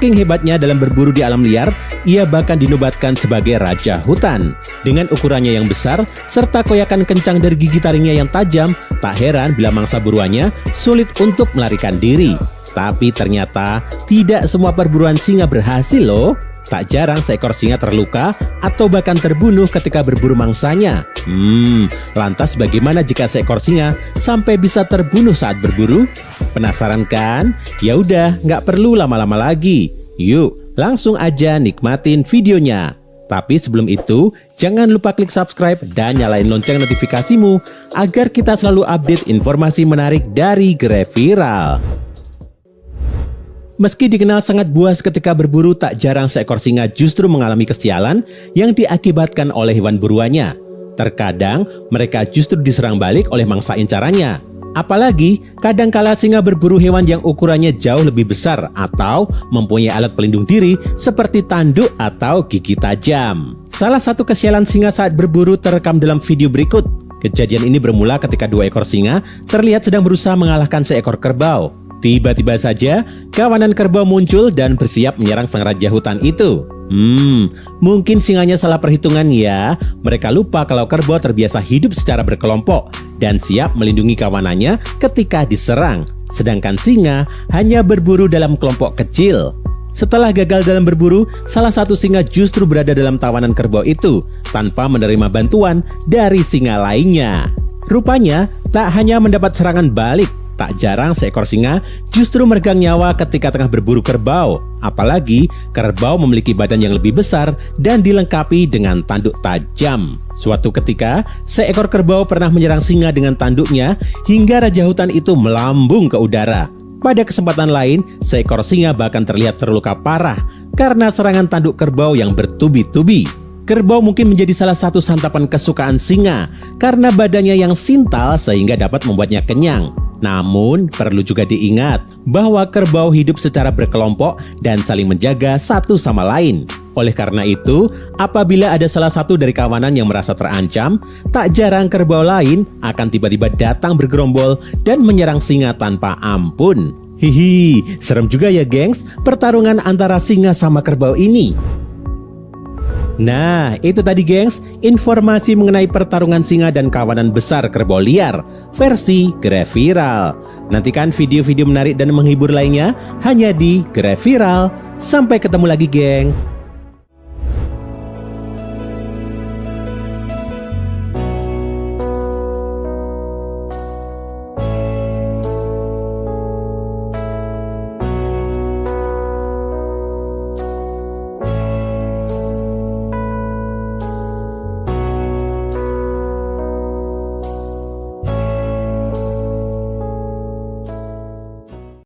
Saking hebatnya dalam berburu di alam liar, ia bahkan dinobatkan sebagai raja hutan. Dengan ukurannya yang besar, serta koyakan kencang dari gigi taringnya yang tajam, tak heran bila mangsa buruannya sulit untuk melarikan diri. Tapi ternyata tidak semua perburuan singa berhasil loh. Tak jarang seekor singa terluka atau bahkan terbunuh ketika berburu mangsanya. Lantas bagaimana jika seekor singa sampai bisa terbunuh saat berburu? Penasaran kan? Ya udah, nggak perlu lama-lama lagi. Yuk, langsung aja nikmatin videonya. Tapi sebelum itu, jangan lupa klik subscribe dan nyalain lonceng notifikasimu agar kita selalu update informasi menarik dari Grab Viral. Meski dikenal sangat buas ketika berburu, tak jarang seekor singa justru mengalami kesialan yang diakibatkan oleh hewan buruannya. Terkadang mereka justru diserang balik oleh mangsa incarannya. Apalagi kadangkala singa berburu hewan yang ukurannya jauh lebih besar atau mempunyai alat pelindung diri seperti tanduk atau gigi tajam. Salah satu kesialan singa saat berburu terekam dalam video berikut. Kejadian ini bermula ketika dua ekor singa terlihat sedang berusaha mengalahkan seekor kerbau. Tiba-tiba saja, kawanan kerbau muncul dan bersiap menyerang sang raja hutan itu. Mungkin singanya salah perhitungan ya. Mereka lupa kalau kerbau terbiasa hidup secara berkelompok dan siap melindungi kawanannya ketika diserang. Sedangkan singa hanya berburu dalam kelompok kecil. Setelah gagal dalam berburu, salah satu singa justru berada dalam tawanan kerbau itu tanpa menerima bantuan dari singa lainnya. Rupanya, tak hanya mendapat serangan balik, tak jarang seekor singa justru meregang nyawa ketika tengah berburu kerbau. Apalagi kerbau memiliki badan yang lebih besar dan dilengkapi dengan tanduk tajam. Suatu ketika, seekor kerbau pernah menyerang singa dengan tanduknya hingga raja hutan itu melambung ke udara. Pada kesempatan lain, seekor singa bahkan terlihat terluka parah karena serangan tanduk kerbau yang bertubi-tubi. Kerbau mungkin menjadi salah satu santapan kesukaan singa karena badannya yang sintal sehingga dapat membuatnya kenyang. Namun, perlu juga diingat bahwa kerbau hidup secara berkelompok dan saling menjaga satu sama lain. Oleh karena itu, apabila ada salah satu dari kawanan yang merasa terancam, tak jarang kerbau lain akan tiba-tiba datang bergerombol dan menyerang singa tanpa ampun. Hihi, serem juga ya gengs, pertarungan antara singa sama kerbau ini. Nah, itu tadi gengs, informasi mengenai pertarungan singa dan kawanan besar kerbau liar versi Grab Viral. Nantikan video-video menarik dan menghibur lainnya hanya di Grab Viral. Sampai ketemu lagi gengs.